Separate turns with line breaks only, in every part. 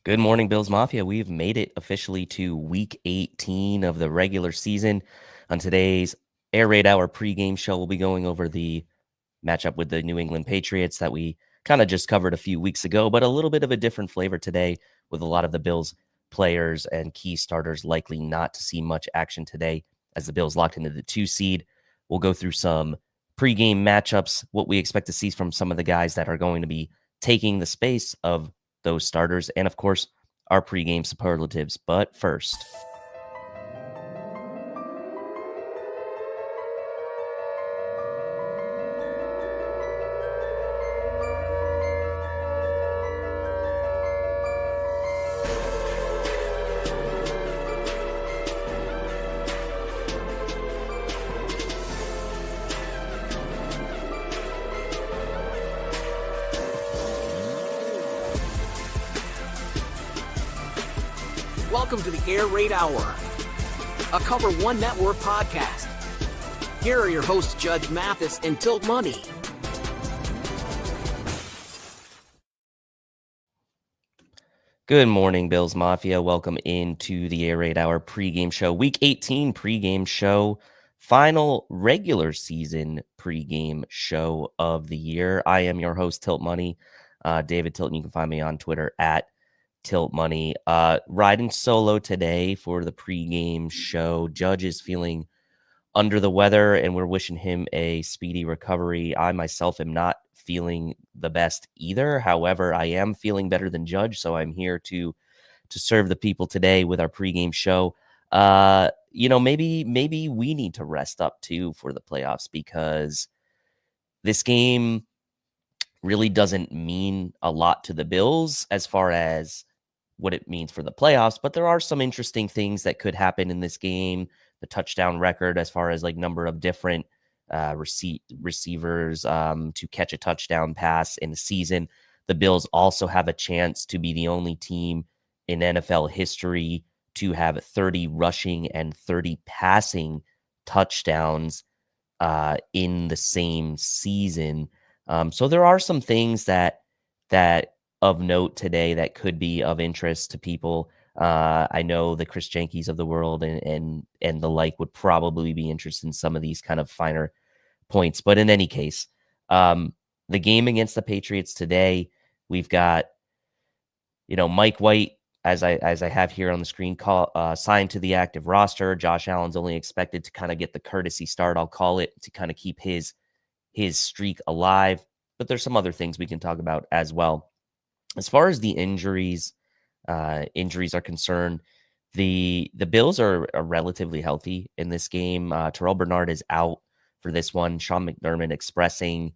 Good morning, Bills Mafia. We've made it officially to week 18 of the regular season. On today's Air Raid Hour pregame show, we'll be going over the matchup with the New England Patriots that we kind of just covered a few weeks ago, but a little bit of a different flavor today with a lot of the Bills players and key starters likely not to see much action today as the Bills locked into the 2 seed. We'll go through some pregame matchups, what we expect to see from some of the guys that are going to be taking the space of those starters, and of course, our pregame superlatives. But first,
welcome to the Air Raid Hour, a Cover One Network podcast. Here are your hosts, Judge Mathis and Tilt Money.
good morning, Bills Mafia. Welcome into the Air Raid Hour pregame show, Week 18 pregame show, final regular season pregame show of the year. I am your host, Tilt Money, David Tilton. You can find me on Twitter at Tilt Money. Riding solo today for the pregame show. Judge is feeling under the weather, and we're wishing him a speedy recovery. I myself am not feeling the best either. However, I am feeling better than Judge, so I'm here to serve the people today with our pregame show. Maybe we need to rest up too for the playoffs, because this game really doesn't mean a lot to the Bills as far as what it means for the playoffs, but there are some interesting things that could happen in this game. The touchdown record, as far as like number of different receivers to catch a touchdown pass in the season. The Bills also have a chance to be the only team in NFL history to have 30 rushing and 30 passing touchdowns in the same season. So there are some things that of note today that could be of interest to people. I know the Chris Jenkies of the world and the like would probably be interested in some of these kind of finer points. But in any case, the game against the Patriots today, we've got, Mike White, as I have here on the screen, signed to the active roster. Josh Allen's only expected to kind of get the courtesy start, I'll call it, to kind of keep his streak alive. But there's some other things we can talk about as well. As far as the injuries are concerned, the Bills are relatively healthy in this game. Terrell Bernard is out for this one. Sean McDermott expressing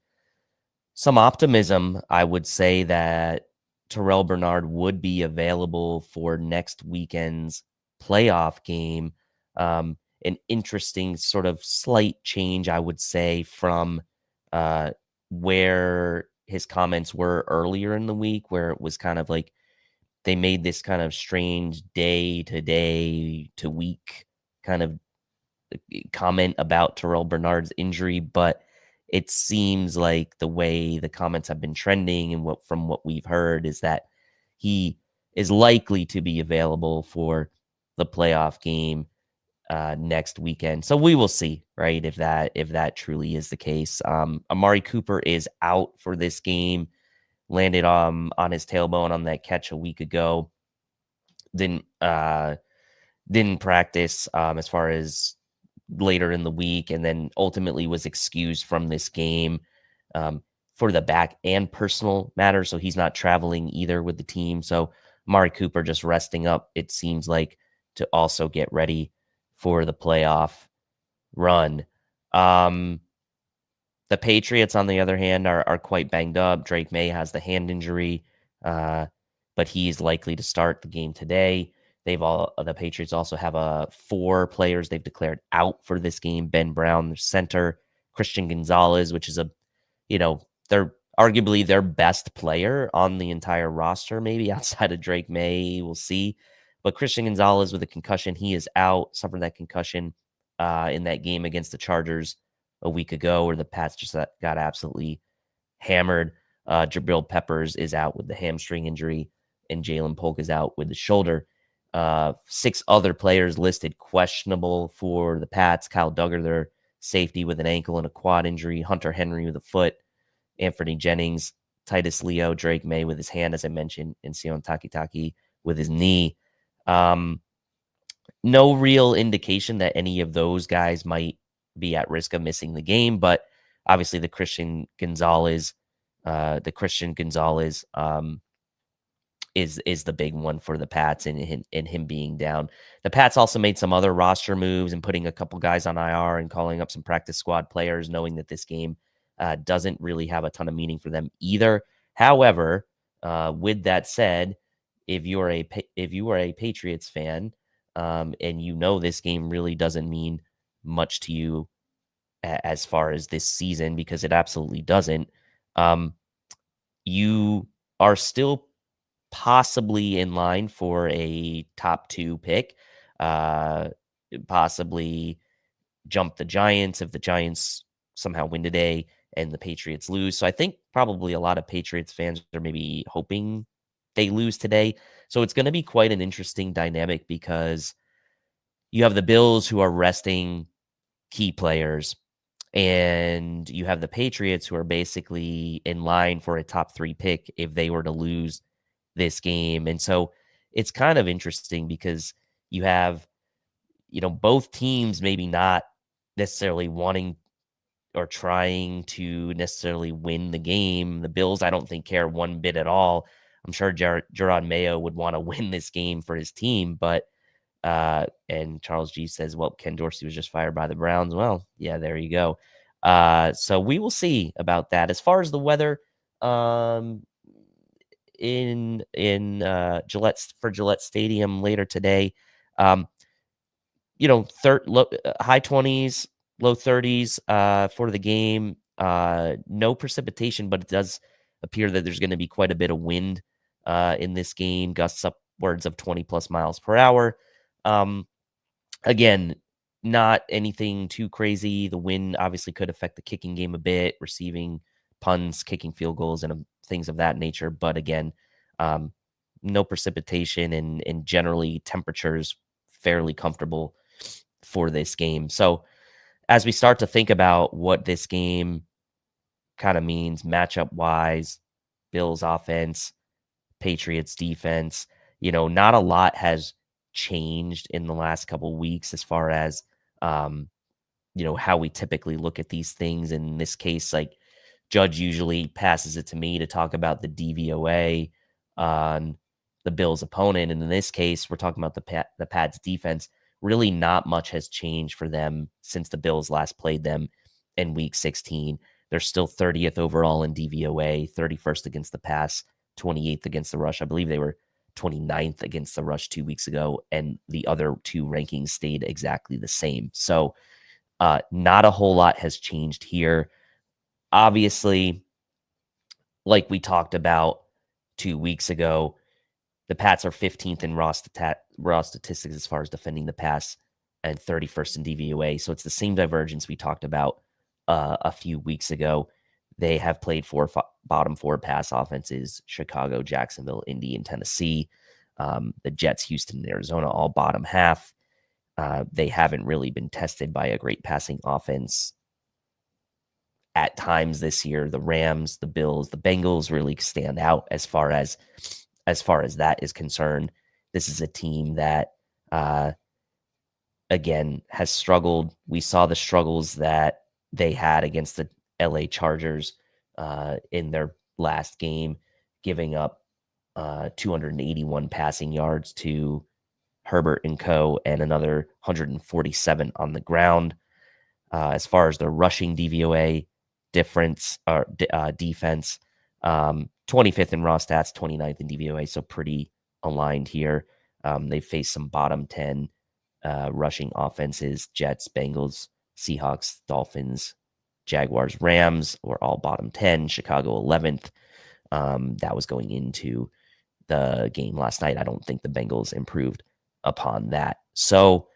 some optimism, I would say, that Terrell Bernard would be available for next weekend's playoff game. An interesting sort of slight change, I would say, from where his comments were earlier in the week, where it was kind of like they made this kind of strange day to week kind of comment about Terrell Bernard's injury. But it seems like the way the comments have been trending and from what we've heard is that he is likely to be available for the playoff game next weekend. So we will see, right, if that truly is the case. Amari Cooper is out for this game, landed on his tailbone on that catch a week ago. Didn't practice as far as later in the week, and then ultimately was excused from this game for the back and personal matter. So he's not traveling either with the team. So Amari Cooper just resting up, it seems like, to also get ready for the playoff run. The Patriots, on the other hand, are quite banged up. Drake May has the hand injury, but he's likely to start the game today. The Patriots also have 4 players they've declared out for this game. Ben Brown, their center, Christian Gonzalez, which is they're arguably their best player on the entire roster, maybe outside of Drake May. We'll see. But Christian Gonzalez with a concussion, he is out, suffered that concussion in that game against the Chargers a week ago, where the Pats just got absolutely hammered. Jabril Peppers is out with the hamstring injury and Jalen Polk is out with the shoulder. 6 other players listed questionable for the Pats. Kyle Duggar, their safety, with an ankle and a quad injury. Hunter Henry with a foot. Anthony Jennings, Titus Leo, Drake May with his hand, as I mentioned, and Sion Takitaki with his knee. No real indication that any of those guys might be at risk of missing the game, but obviously the Christian Gonzalez is the big one for the Pats and him being down. The Pats also made some other roster moves and putting a couple guys on IR and calling up some practice squad players, knowing that this game doesn't really have a ton of meaning for them either. However, with that said, if you are a Patriots fan, and you know this game really doesn't mean much to you as far as this season, because it absolutely doesn't, you are still possibly in line for a top 2 pick, possibly jump the Giants if the Giants somehow win today and the Patriots lose. So I think probably a lot of Patriots fans are maybe hoping they lose today. So it's going to be quite an interesting dynamic, because you have the Bills who are resting key players, and you have the Patriots who are basically in line for a top 3 pick if they were to lose this game. And so it's kind of interesting, because you have, both teams maybe not necessarily wanting or trying to necessarily win the game. The Bills, I don't think, care one bit at all. I'm sure Gerard Mayo would want to win this game for his team, but and Charles G says, well, Ken Dorsey was just fired by the Browns. Well, yeah, there you go. So we will see about that. As far as the weather, in Gillette Stadium later today, high 20s, low 30s for the game. No precipitation, but it does appear that there's going to be quite a bit of wind in this game, gusts upwards of 20 plus miles per hour. Again, not anything too crazy. The wind obviously could affect the kicking game a bit, receiving punts, kicking field goals, and things of that nature. But again, no precipitation, and generally temperatures fairly comfortable for this game. So as we start to think about what this game kind of means matchup wise, Bills offense, Patriots defense, not a lot has changed in the last couple of weeks as far as how we typically look at these things. In this case, like, Judge usually passes it to me to talk about the DVOA on the Bills' opponent, and in this case, we're talking about the Pats' defense. Really, not much has changed for them since the Bills last played them in Week 16. They're still 30th overall in DVOA, 31st against the pass, 28th against the rush. I believe they were 29th against the rush 2 weeks ago, and the other 2 rankings stayed exactly the same. So not a whole lot has changed here. Obviously, like we talked about 2 weeks ago, the Pats are 15th in raw statistics as far as defending the pass and 31st in DVOA. So it's the same divergence we talked about a few weeks ago. They have played 4 bottom 4 pass offenses: Chicago, Jacksonville, Indy, and Tennessee. The Jets, Houston, and Arizona, all bottom half. They haven't really been tested by a great passing offense at times this year. The Rams, the Bills, the Bengals really stand out as far as that is concerned. This is a team that, again, has struggled. We saw the struggles that they had against the LA Chargers in their last game, giving up 281 passing yards to Herbert and co, and another 147 on the ground. As far as their rushing DVOA defense, 25th in raw stats, 29th in DVOA, so pretty aligned here. They faced some bottom 10 rushing offenses: Jets, Bengals, Seahawks, Dolphins, Jaguars, Rams were all bottom 10. Chicago 11th. That was going into the game last night. I don't think the Bengals improved upon that. So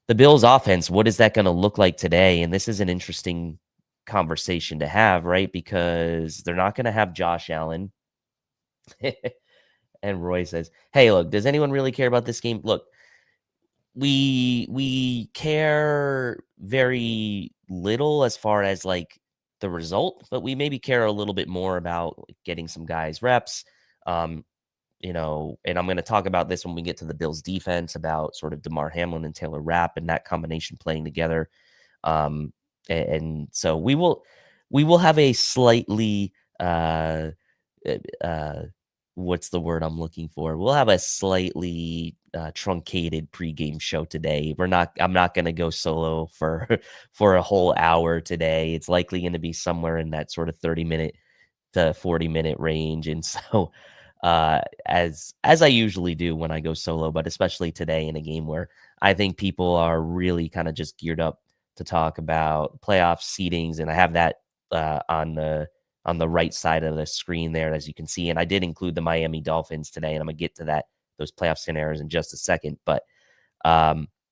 the Bills offense, what is that going to look like today? And this is an interesting conversation to have, right? Because they're not going to have Josh Allen. And Roy says, "Hey, look, does anyone really care about this game? Look, we care very little as far as like the result, but we maybe care a little bit more about getting some guys reps. Um, and I'm going to talk about this when we get to the Bills defense about sort of DeMar Hamlin and Taylor Rapp and that combination playing together. Um, and so we will have a slightly uh, what's the word I'm looking for? We'll have a slightly truncated pregame show today. I'm not going to go solo for for a whole hour today. It's likely going to be somewhere in that sort of 30-minute to 40-minute range. And so as I usually do when I go solo, but especially today in a game where I think people are really kind of just geared up to talk about playoff seedings, and I have that on the right side of the screen there, as you can see. And I did include the Miami Dolphins today, and I'm gonna get to those playoff scenarios in just a second. But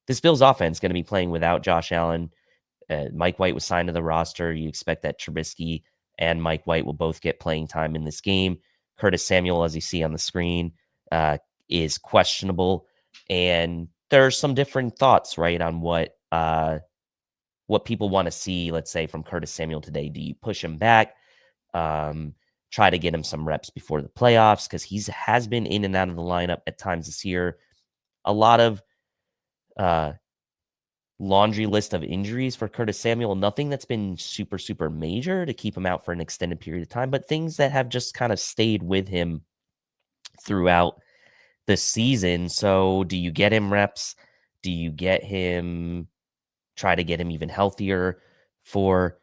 this Bills offense is going to be playing without Josh Allen. Mike White was signed to the roster. You expect that Trubisky and Mike White will both get playing time in this game. Curtis Samuel, as you see on the screen, is questionable, and there's some different thoughts, right, on what people want to see. Let's say from Curtis Samuel today. Do you push him back? Try to get him some reps before the playoffs because has been in and out of the lineup at times this year. A lot of laundry list of injuries for Curtis Samuel. Nothing that's been super, super major to keep him out for an extended period of time, but things that have just kind of stayed with him throughout the season. So do you get him reps? Do you try to get him even healthier for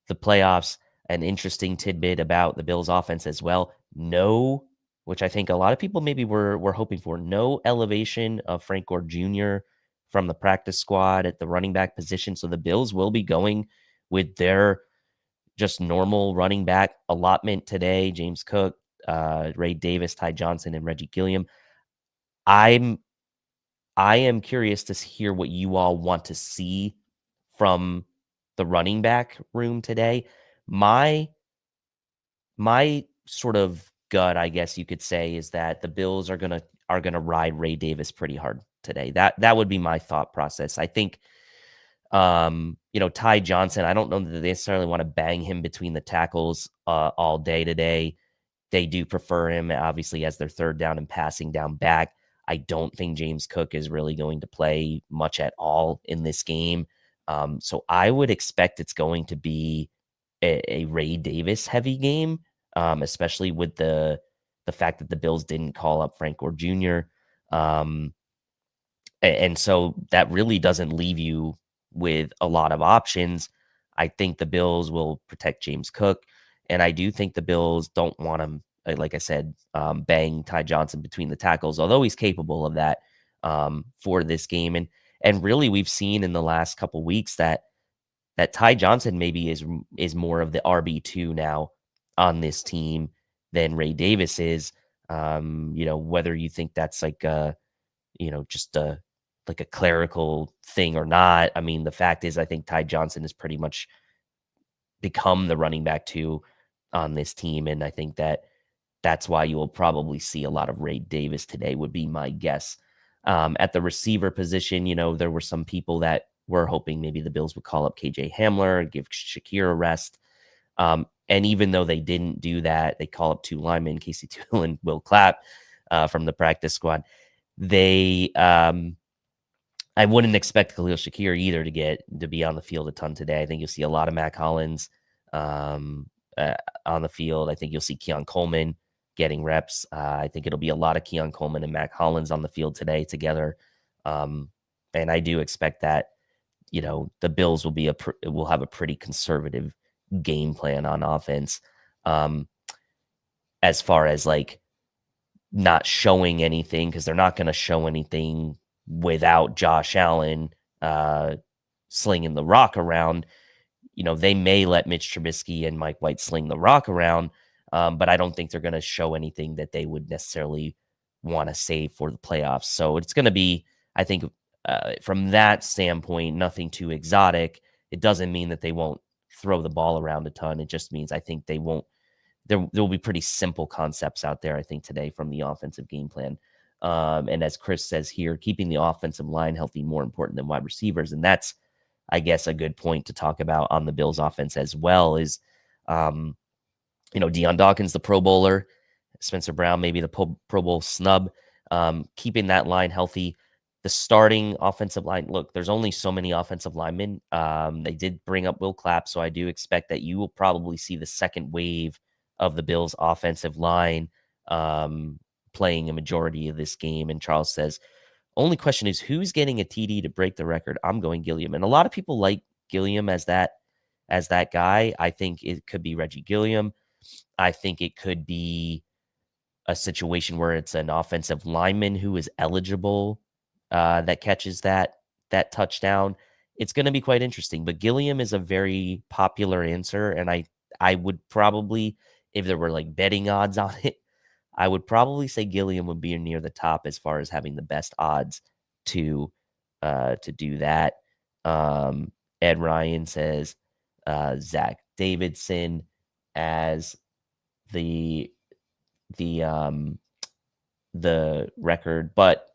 the playoffs? An interesting tidbit about the Bills offense as well. No, which I think a lot of people maybe were hoping for, no elevation of Frank Gore Jr. from the practice squad at the running back position. So the Bills will be going with their just normal running back allotment today. James Cook, Ray Davis, Ty Johnson, and Reggie Gilliam. I am curious to hear what you all want to see from the running back room today. My sort of gut, I guess you could say, is that the Bills are gonna ride Ray Davis pretty hard today. That would be my thought process. I think Ty Johnson, I don't know that they necessarily want to bang him between the tackles all day today. They do prefer him, obviously, as their third down and passing down back. I don't think James Cook is really going to play much at all in this game. So I would expect it's going to be a Ray Davis heavy game, especially with the fact that the Bills didn't call up Frank Gore Jr. And so that really doesn't leave you with a lot of options. I think the Bills will protect James Cook, and I do think the Bills don't want him, like I said, bang Ty Johnson between the tackles, although he's capable of that for this game. And really, we've seen in the last couple weeks that Ty Johnson maybe is more of the RB2 now on this team than Ray Davis is. Whether you think that's like just a clerical thing or not. I mean, the fact is, I think Ty Johnson has pretty much become the running back 2 on this team, and I think that's why you will probably see a lot of Ray Davis today, would be my guess. At the receiver position, there were some people that were hoping maybe the Bills would call up KJ Hamler, give Shakir a rest. And even though they didn't do that, they call up 2 linemen, Casey Tootle and Will Clapp, from the practice squad. I wouldn't expect Khalil Shakir either to be on the field a ton today. I think you'll see a lot of Mac Hollins on the field. I think you'll see Keon Coleman getting reps. I think it'll be a lot of Keon Coleman and Mac Hollins on the field today together. And I do expect that, the Bills will have a pretty conservative game plan on offense. As far as like not showing anything, because they're not going to show anything without Josh Allen slinging the rock around. They may let Mitch Trubisky and Mike White sling the rock around, but I don't think they're going to show anything that they would necessarily want to save for the playoffs. So it's going to be, I think, from that standpoint, nothing too exotic. It doesn't mean that they won't throw the ball around a ton. It just means I think they won't there will be pretty simple concepts out there, I think, today from the offensive game plan. And as Chris says here, keeping the offensive line healthy more important than wide receivers. And that's, I guess, a good point to talk about on the Bills offense as well is, Deion Dawkins, the Pro Bowler, Spencer Brown, maybe the Pro Bowl snub, keeping that line healthy. The starting offensive line, look, there's only so many offensive linemen. They did bring up Will Clapp, so I do expect that you will probably see the second wave of the Bills offensive line playing a majority of this game. And Charles says, only question is who's getting a TD to break the record? I'm going Gilliam. And a lot of people like Gilliam as that guy. I think it could be Reggie Gilliam. I think it could be a situation where it's an offensive lineman who is eligible that catches that touchdown. It's going to be quite interesting. But Gilliam is a very popular answer, and I would probably, if there were like betting odds on it, I would probably say Gilliam would be near the top as far as having the best odds to do that. Ed Ryan says Zach Davidson as the record, but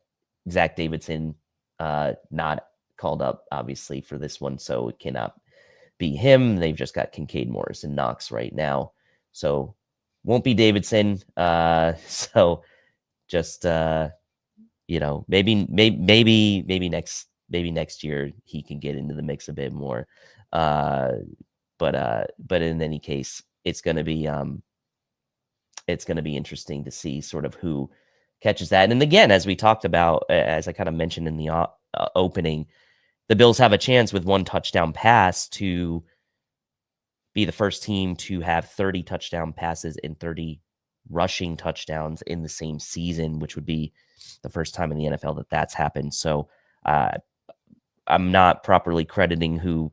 Zach Davidson not called up obviously for this one, so it cannot be him. They've just got Kincaid, Morris, and Knox right now, so won't be Davidson. So just maybe next year he can get into the mix a bit more. But in any case, it's going to be interesting to see sort of who catches that. And again, as we talked about, as I kind of mentioned in the opening, the Bills have a chance with one touchdown pass to be the first team to have 30 touchdown passes and 30 rushing touchdowns in the same season, which would be the first time in the NFL that that's happened. So I'm not properly crediting who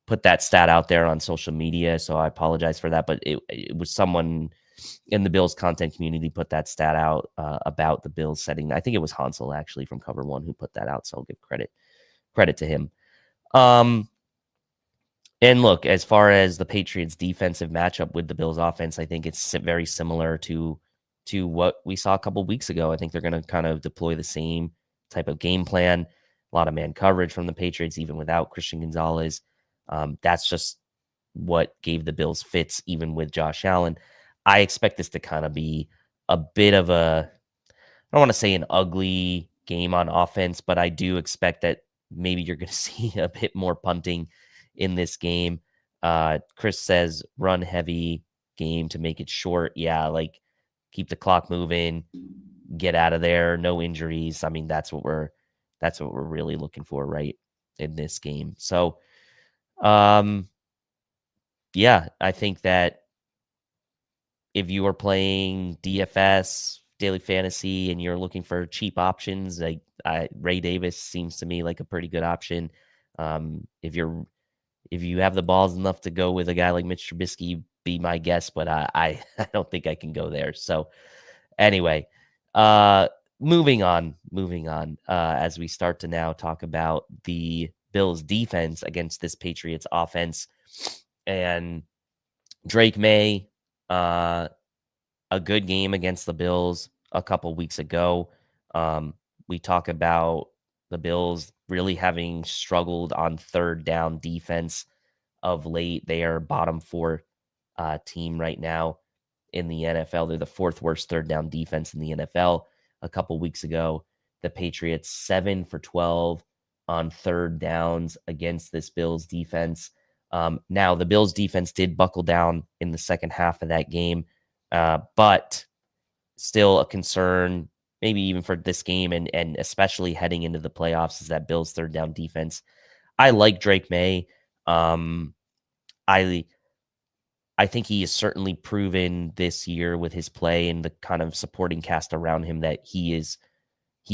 put that stat out there on social media, so I apologize for that. But it was someone in the Bills content community put that stat out about the Bills setting. I think it was Hansel actually from Cover One who put that out, so I'll give credit to him. And look, as far as the Patriots defensive matchup with the Bills offense, I think it's very similar to what we saw a couple weeks ago. I think they're going to kind of deploy the same type of game plan. A lot of man coverage from the Patriots, even without Christian Gonzalez. That's just what gave the Bills fits, even with Josh Allen. I expect this to kind of be a bit of I don't want to say an ugly game on offense, but I do expect that maybe you're going to see a bit more punting in this game. Chris says run heavy game to make it short. Yeah, like keep the clock moving, get out of there, no injuries. I mean, that's what we're really looking for, right, in this game. So, yeah, I think that if you are playing DFS, daily fantasy, and you're looking for cheap options, like Ray Davis seems to me like a pretty good option. If you have the balls enough to go with a guy like Mitch Trubisky, be my guest, but I don't think I can go there. So anyway, moving on, as we start to now talk about the Bills defense against this Patriots offense. And Drake May, a good game against the Bills a couple weeks ago. We talk about the Bills really having struggled on third down defense of late. They are bottom 4 team right now in the NFL. They're the 4th worst third down defense in the NFL. A couple weeks ago, the Patriots 7 for 12 on third downs against this Bills defense. Now, the Bills defense did buckle down in the second half of that game, but still a concern, maybe even for this game and especially heading into the playoffs, is that Bills third down defense. I like Drake May. I think he has certainly proven this year with his play and the kind of supporting cast around him that he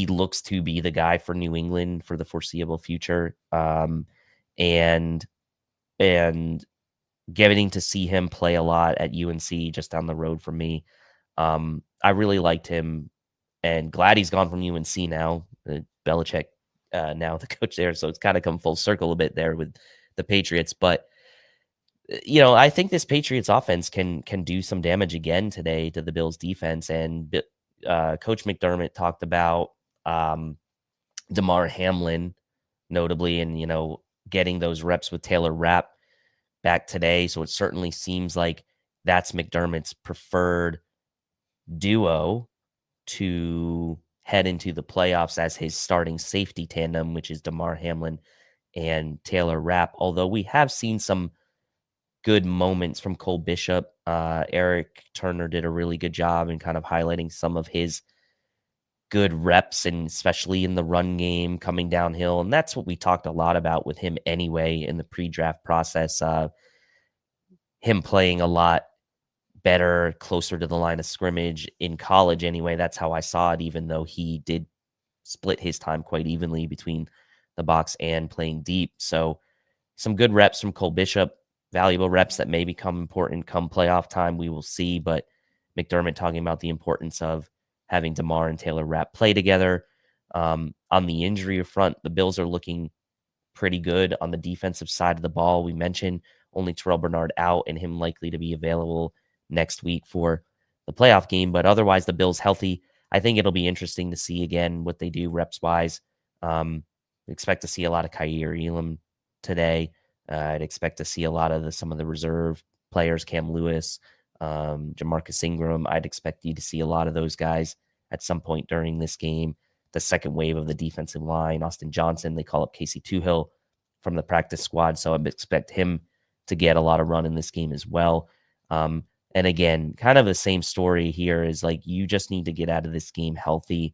looks to be the guy for New England for the foreseeable future. And getting to see him play a lot at UNC just down the road from me. I really liked him and glad he's gone from UNC now. Belichick now the coach there, so it's kind of come full circle a bit there with the Patriots. But I think this Patriots offense can do some damage again today to the Bills defense. And Coach McDermott talked about Damar Hamlin, notably, and getting those reps with Taylor Rapp back today. So it certainly seems like that's McDermott's preferred duo to head into the playoffs as his starting safety tandem, which is Damar Hamlin and Taylor Rapp. Although we have seen some good moments from Cole Bishop. Eric Turner did a really good job in kind of highlighting some of his good reps, and especially in the run game coming downhill. And that's what we talked a lot about with him anyway in the pre-draft process. Him playing a lot better, closer to the line of scrimmage in college anyway. That's how I saw it, even though he did split his time quite evenly between the box and playing deep. So some good reps from Cole Bishop, valuable reps that may become important come playoff time. We will see. But McDermott talking about the importance of having Damar and Taylor Rapp play together. On the injury front, the Bills are looking pretty good on the defensive side of the ball. We mentioned only Terrell Bernard out and him likely to be available next week for the playoff game. But otherwise, the Bills healthy. I think it'll be interesting to see again what they do reps-wise. Expect to see a lot of Kaiir Elam today. I'd expect to see a lot of some of the reserve players, Cam Lewis, Jamarcus Ingram. I'd expect you to see a lot of those guys at some point during this game. The second wave of the defensive line, Austin Johnson, they call up Casey Toohill from the practice squad. So I expect him to get a lot of run in this game as well. And again, kind of the same story here is like, you just need to get out of this game healthy.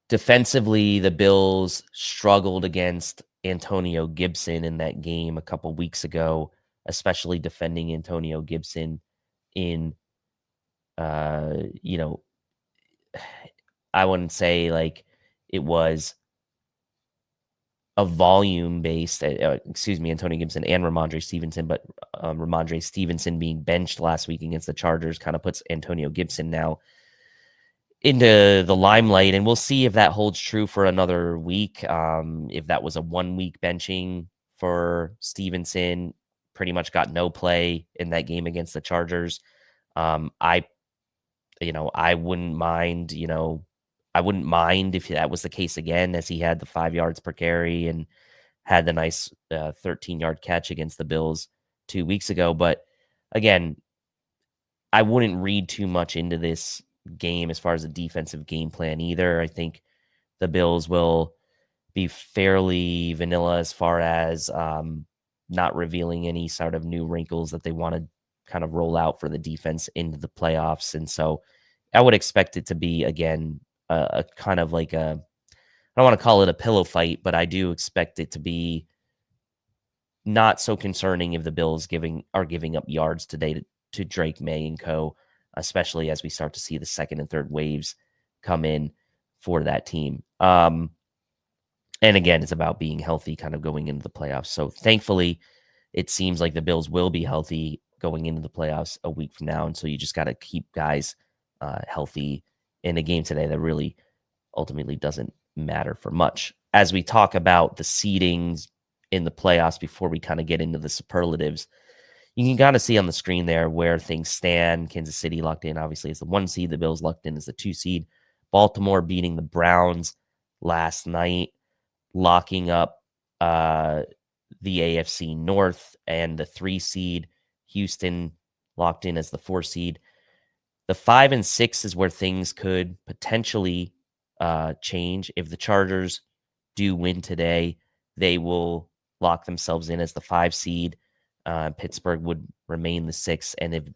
Defensively, the Bills struggled against Antonio Gibson in that game a couple weeks ago, especially defending Antonio Gibson in, I wouldn't say like it was a volume based, Antonio Gibson and Ramondre Stevenson, but Ramondre Stevenson being benched last week against the Chargers kind of puts Antonio Gibson now into the limelight, and we'll see if that holds true for another week. If that was a 1 week benching for Stevenson, pretty much got no play in that game against the Chargers. I wouldn't mind, I wouldn't mind if that was the case again, as he had the 5 yards per carry and had the nice 13-yard catch against the Bills 2 weeks ago. But again, I wouldn't read too much into this game as far as a defensive game plan either. I think the Bills will be fairly vanilla as far as not revealing any sort of new wrinkles that they want to kind of roll out for the defense into the playoffs. And so I would expect it to be, again, a kind of like I don't want to call it a pillow fight, but I do expect it to be not so concerning if the Bills are giving up yards today to Drake May and co., especially as we start to see the second and third waves come in for that team. And again, it's about being healthy kind of going into the playoffs. So thankfully, it seems like the Bills will be healthy going into the playoffs a week from now. And so you just got to keep guys healthy in a game today that really ultimately doesn't matter for much. As we talk about the seedings in the playoffs before we kind of get into the superlatives, you can kind of see on the screen there where things stand. Kansas City locked in, obviously, as the 1 seed. The Bills locked in as the 2 seed. Baltimore beating the Browns last night, locking up the AFC North and the 3 seed. Houston locked in as the 4 seed. The 5 and 6 is where things could potentially change. If the Chargers do win today, they will lock themselves in as the 5 seed. Pittsburgh would remain the 6. And if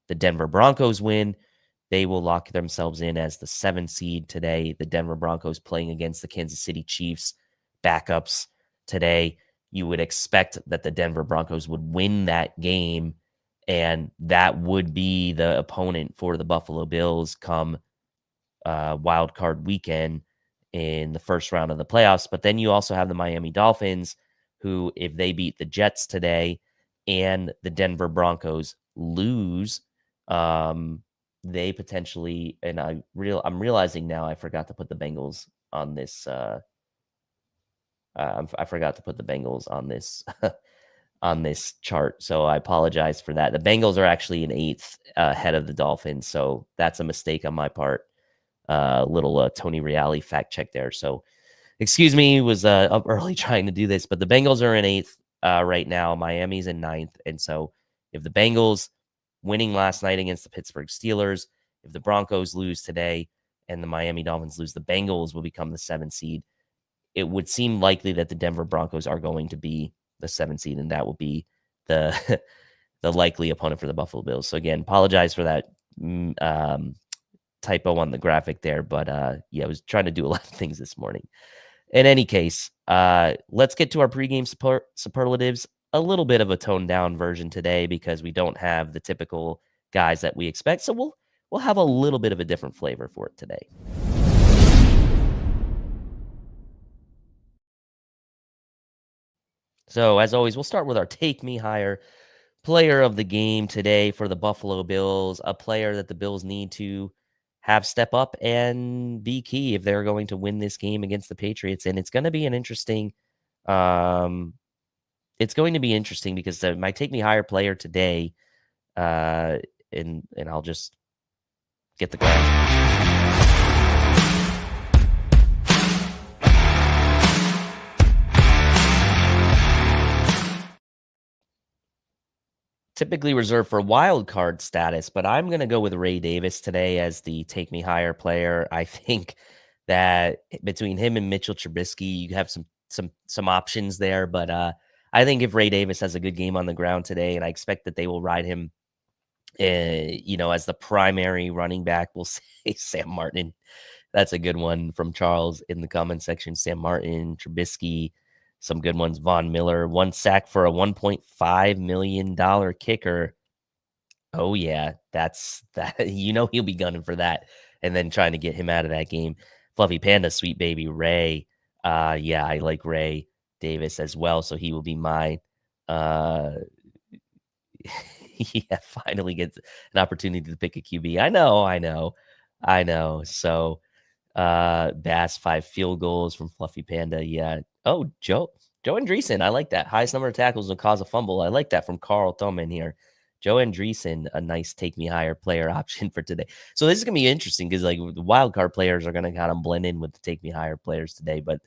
the Denver Broncos win, they will lock themselves in as the 7 seed today. The Denver Broncos playing against the Kansas City Chiefs backups today. You would expect that the Denver Broncos would win that game, and that would be the opponent for the Buffalo Bills come wild card weekend in the first round of the playoffs. But then you also have the Miami Dolphins, who, if they beat the Jets today and the Denver Broncos lose, they potentially, and I'm realizing now I forgot to put the Bengals on this I forgot to put the Bengals on this on this chart, so I apologize for that. The Bengals are actually in 8th ahead of the Dolphins, so that's a mistake on my part. Little Tony Reale fact check there. So excuse me, was up early trying to do this, but the Bengals are in 8th right now. Miami's in 9th, and so if the Bengals winning last night against the Pittsburgh Steelers, if the Broncos lose today and the Miami Dolphins lose, the Bengals will become the 7th seed. It would seem likely that the Denver Broncos are going to be the 7th seed, and that will be the the likely opponent for the Buffalo Bills. So again, apologize for that typo on the graphic there, but yeah, I was trying to do a lot of things this morning. In any case, let's get to our pregame superlatives. A little bit of a toned down version today because we don't have the typical guys that we expect. So we'll have a little bit of a different flavor for it today. So as always, we'll start with our Take Me Higher player of the game today for the Buffalo Bills, a player that the Bills need to have step up and be key if they're going to win this game against the Patriots. And it's going to be an interesting, it's going to be interesting because my Take Me Higher player today, and I'll just get the graph. Typically reserved for wild card status, but I'm going to go with Ray Davis today as the Take Me Higher player. I think that between him and Mitchell Trubisky, you have some options there, but I think if Ray Davis has a good game on the ground today, and I expect that they will ride him, as the primary running back, we'll say Sam Martin. That's a good one from Charles in the comment section. Sam Martin, Trubisky. Some good ones. Von Miller, 1 sack for a $1.5 million kicker. Oh, yeah, that's that. He'll be gunning for that and then trying to get him out of that game. Fluffy Panda, sweet baby Ray. Yeah, I like Ray Davis as well, so he will be mine. Yeah, finally gets an opportunity to pick a QB. I know. So Bass, 5 field goals from Fluffy Panda. Yeah. Oh, Joe Andreessen. I like that. Highest number of tackles will cause a fumble. I like that from Carl Thoman here. Joe Andreessen, a nice Take Me Higher player option for today. So this is going to be interesting because like the wild card players are going to kind of blend in with the Take Me Higher players today. But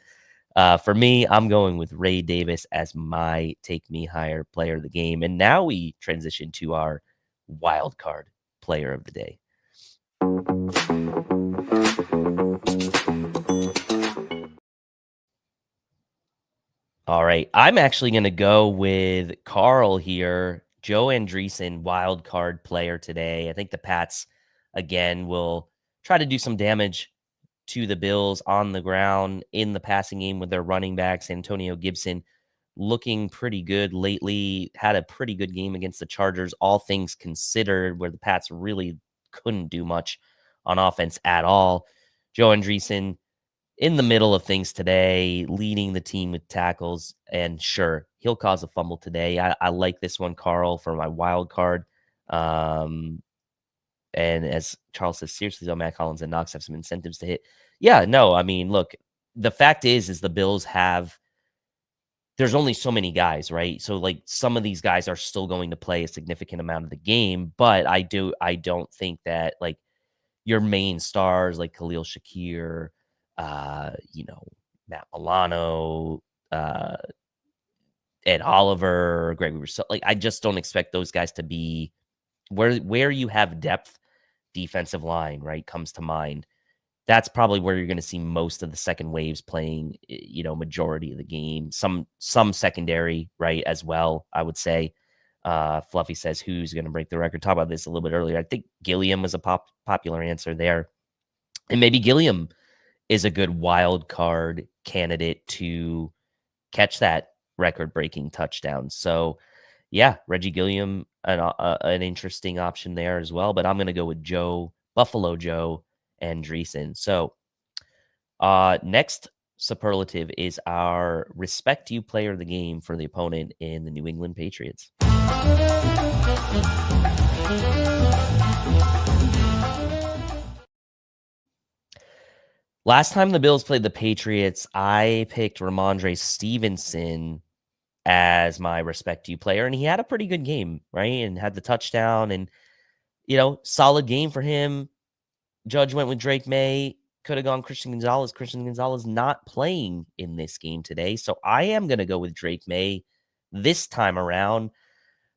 for me, I'm going with Ray Davis as my Take Me Higher player of the game. And now we transition to our wild card player of the day. All right. I'm actually going to go with Carl here. Joe Andreessen, wild card player today. I think the Pats, again, will try to do some damage to the Bills on the ground in the passing game with their running backs. Antonio Gibson looking pretty good lately. Had a pretty good game against the Chargers, all things considered, where the Pats really couldn't do much on offense at all. Joe Andreessen, in the middle of things today, leading the team with tackles, and sure, he'll cause a fumble today. I like this one, Carl, for my wild card. And as Charles says, seriously, though, Matt Collins and Knox have some incentives to hit. Yeah, no, I mean, look, the fact is the Bills there's only so many guys, right? So, like, some of these guys are still going to play a significant amount of the game, but I don't think that, like, your main stars, like Khalil Shakir, Matt Milano, Ed Oliver, Gregory Rousseau. Like, I just don't expect those guys to be where you have depth, defensive line, right, comes to mind. That's probably where you're going to see most of the second waves playing, majority of the game. Some secondary, right, as well, I would say. Fluffy says, who's going to break the record? Talk about this a little bit earlier. I think Gilliam was a popular answer there. And maybe Gilliam is a good wild card candidate to catch that record-breaking touchdown. So, yeah, Reggie Gilliam, an interesting option there as well. But I'm going to go with Buffalo Joe Andreessen. So, next superlative is our respect you player of the game for the opponent in the New England Patriots. Last time the Bills played the Patriots, I picked Ramondre Stevenson as my respect you player, and he had a pretty good game, right? And had the touchdown and, solid game for him. Judge went with Drake May. Could have gone Christian Gonzalez. Christian Gonzalez not playing in this game today. So I am going to go with Drake May this time around.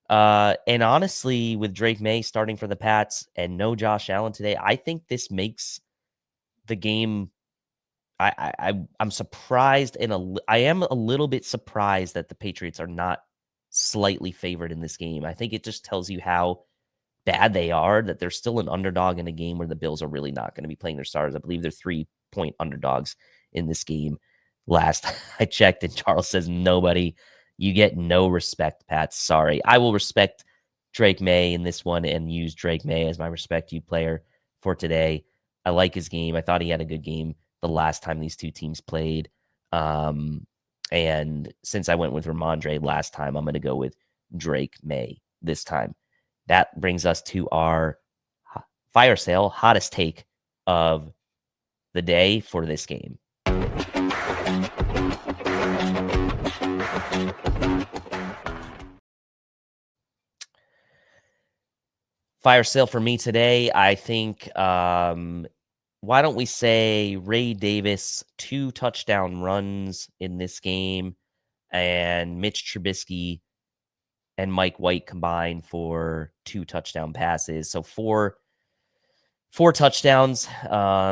And honestly, with Drake May starting for the Pats and no Josh Allen today, I think this makes the game. I'm surprised I am a little bit surprised that the Patriots are not slightly favored in this game. I think it just tells you how bad they are, that they're still an underdog in a game where the Bills are really not going to be playing their stars. I believe they're 3-point underdogs in this game. Last I checked, and Charles says, nobody, you get no respect, Pat. Sorry. I will respect Drake May in this one and use Drake May as my respect you player for today. I like his game. I thought he had a good game the last time these two teams played. And since I went with Ramondre last time, I'm going to go with Drake May this time. That brings us to our fire sale hottest take of the day for this game. Fire sale for me today, I think, why don't we say Ray Davis, 2 touchdown runs in this game, and Mitch Trubisky and Mike White combined for 2 touchdown passes. So four touchdowns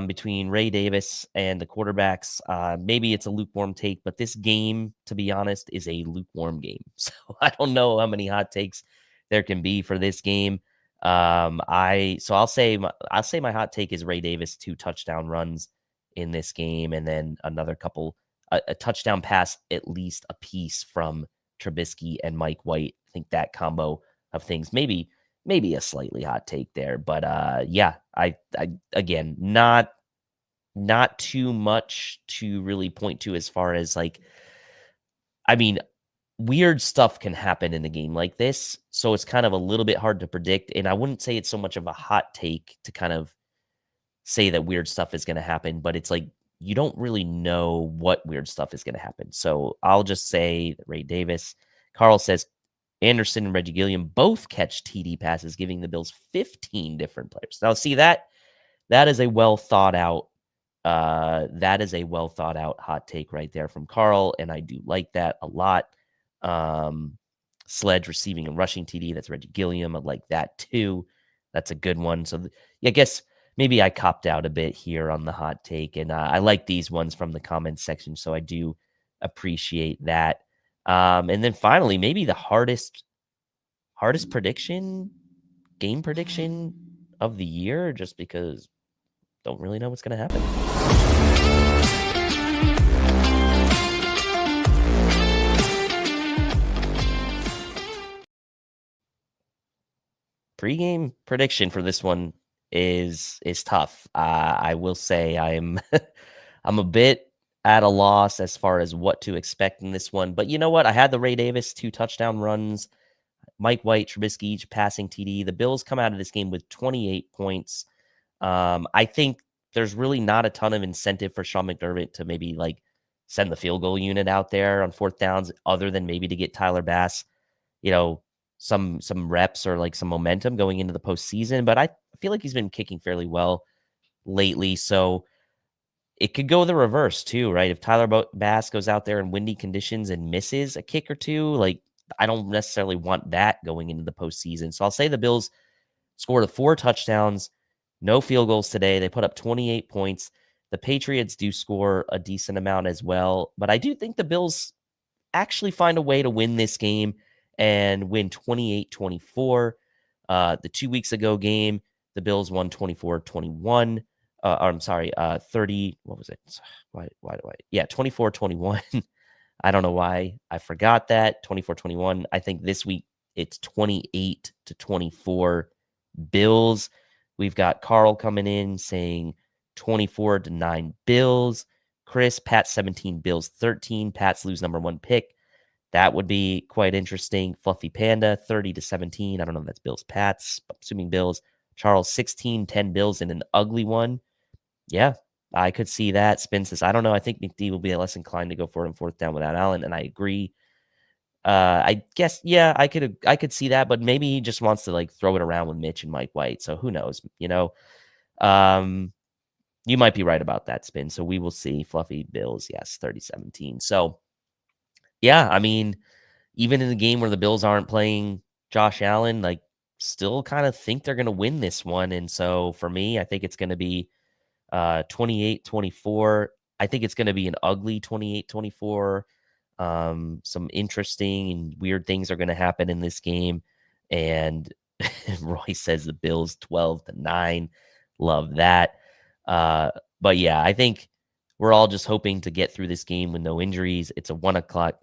between Ray Davis and the quarterbacks. Maybe it's a lukewarm take, but this game, to be honest, is a lukewarm game. So I don't know how many hot takes there can be for this game. I'll say my hot take is Ray Davis 2 touchdown runs in this game, and then another couple a touchdown pass at least a piece from Trubisky and Mike White. I think that combo of things maybe a slightly hot take there, but yeah, I again not too much to really point to as far as weird stuff can happen in a game like this, so it's kind of a little bit hard to predict, and I wouldn't say it's so much of a hot take to kind of say that weird stuff is going to happen, but it's like you don't really know what weird stuff is going to happen. So I'll just say that Ray Davis. Carl says Anderson and Reggie Gilliam both catch TD passes, giving the Bills 15 different players. Now, see that is a well thought out hot take right there from Carl, and I do like that a lot. Sledge receiving and rushing TD, that's Reggie Gilliam. I like that too. That's a good one. So I guess maybe I copped out a bit here on the hot take, and I like these ones from the comments section, so I do appreciate that. And then finally, maybe the hardest game prediction of the year, just because don't really know what's going to happen. Pregame prediction for this one is tough. I will say I'm a bit at a loss as far as what to expect in this one. But you know what? I had the Ray Davis 2 touchdown runs, Mike White, Trubisky each passing TD. The Bills come out of this game with 28 points. I think there's really not a ton of incentive for Sean McDermott to maybe send the field goal unit out there on 4th downs, other than maybe to get Tyler Bass, some reps or some momentum going into the postseason. But I feel like he's been kicking fairly well lately. So it could go the reverse too, right? If Tyler Bass goes out there in windy conditions and misses a kick or two, I don't necessarily want that going into the postseason. So I'll say the Bills scored 4 touchdowns, no field goals today. They put up 28 points. The Patriots do score a decent amount as well, but I do think the Bills actually find a way to win this game and win 28-24. The 2 weeks ago game, the Bills won 24-21. 30. What was it? Why do I? Yeah, 24-21. I don't know why I forgot that. 24-21. I think this week it's 28-24 Bills. We've got Carl coming in saying 24-9 Bills. Chris, Pats 17, Bills 13. Pats lose number 1 pick. That would be quite interesting. Fluffy Panda, 30-17. I don't know if that's Bills, Pats, but assuming Bills. Charles, 16-10 Bills in an ugly one. Yeah, I could see that. Spin says, I don't know. I think McD will be less inclined to go for it on fourth down without Allen, and I agree. I guess, yeah, I could see that, but maybe he just wants to like throw it around with Mitch and Mike White. So who knows? You might be right about that, Spin. So we will see. Fluffy Bills, yes, 30-17. So yeah, I mean, even in the game where the Bills aren't playing Josh Allen, like still kind of think they're going to win this one. And so for me, I think it's going to be 28-24. I think it's going to be an ugly 28-24. Some interesting and weird things are going to happen in this game. And Roy says the Bills 12-9. Love that. But yeah, I think we're all just hoping to get through this game with no injuries. It's a 1:00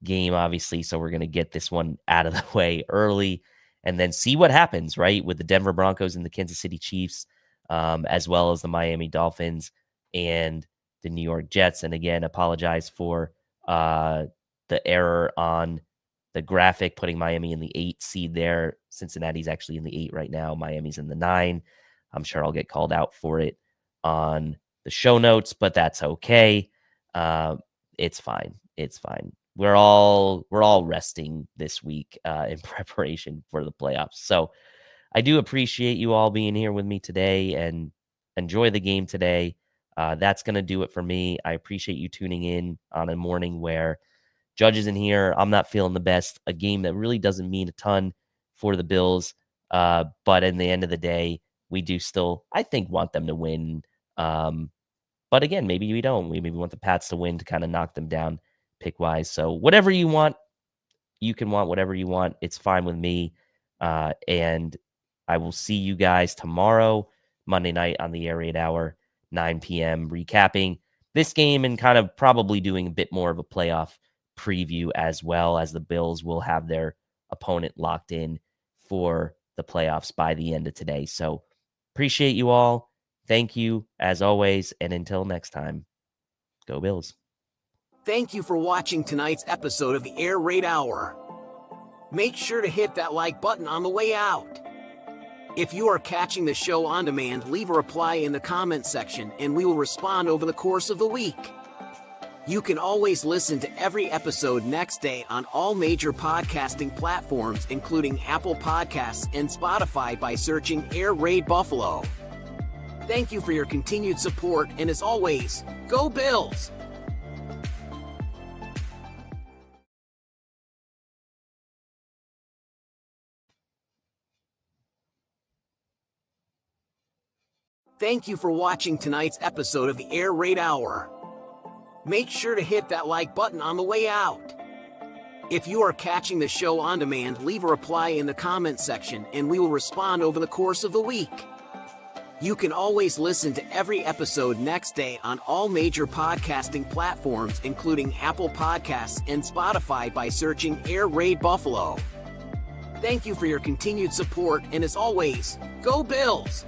game, obviously, so we're going to get this one out of the way early and then see what happens, right, with the Denver Broncos and the Kansas City Chiefs, as well as the Miami Dolphins and the New York Jets. And again, apologize for the error on the graphic, putting Miami in the 8 seed there. Cincinnati's actually in the 8 right now. Miami's in the 9. I'm sure I'll get called out for it on the show notes, but that's okay. It's fine. It's fine. We're all resting this week in preparation for the playoffs. So I do appreciate you all being here with me today and enjoy the game today. That's going to do it for me. I appreciate you tuning in on a morning where Judge isn't here. I'm not feeling the best. A game that really doesn't mean a ton for the Bills. But in the end of the day, we do still, I think, want them to win. But again, maybe we don't. We maybe want the Pats to win to kind of knock them down pick-wise. So whatever you want, you can want whatever you want. It's fine with me. And I will see you guys tomorrow, Monday night on the Air Raid Hour, 9 p.m., recapping this game and kind of probably doing a bit more of a playoff preview as well, as the Bills will have their opponent locked in for the playoffs by the end of today. So appreciate you all. Thank you as always. And until next time, go Bills.
Thank you for watching tonight's episode of the Air Raid Hour. Make sure to hit that like button on the way out. If you are catching the show on demand, leave a reply in the comment section and we will respond over the course of the week. You can always listen to every episode next day on all major podcasting platforms, including Apple Podcasts and Spotify, by searching Air Raid Buffalo. Thank you for your continued support, and as always, go Bills! Thank you for watching tonight's episode of the Air Raid Hour. Make sure to hit that like button on the way out. If you are catching the show on demand, leave a reply in the comment section and we will respond over the course of the week. You can always listen to every episode next day on all major podcasting platforms, including Apple Podcasts and Spotify, by searching Air Raid Buffalo. Thank you for your continued support, and as always, go Bills!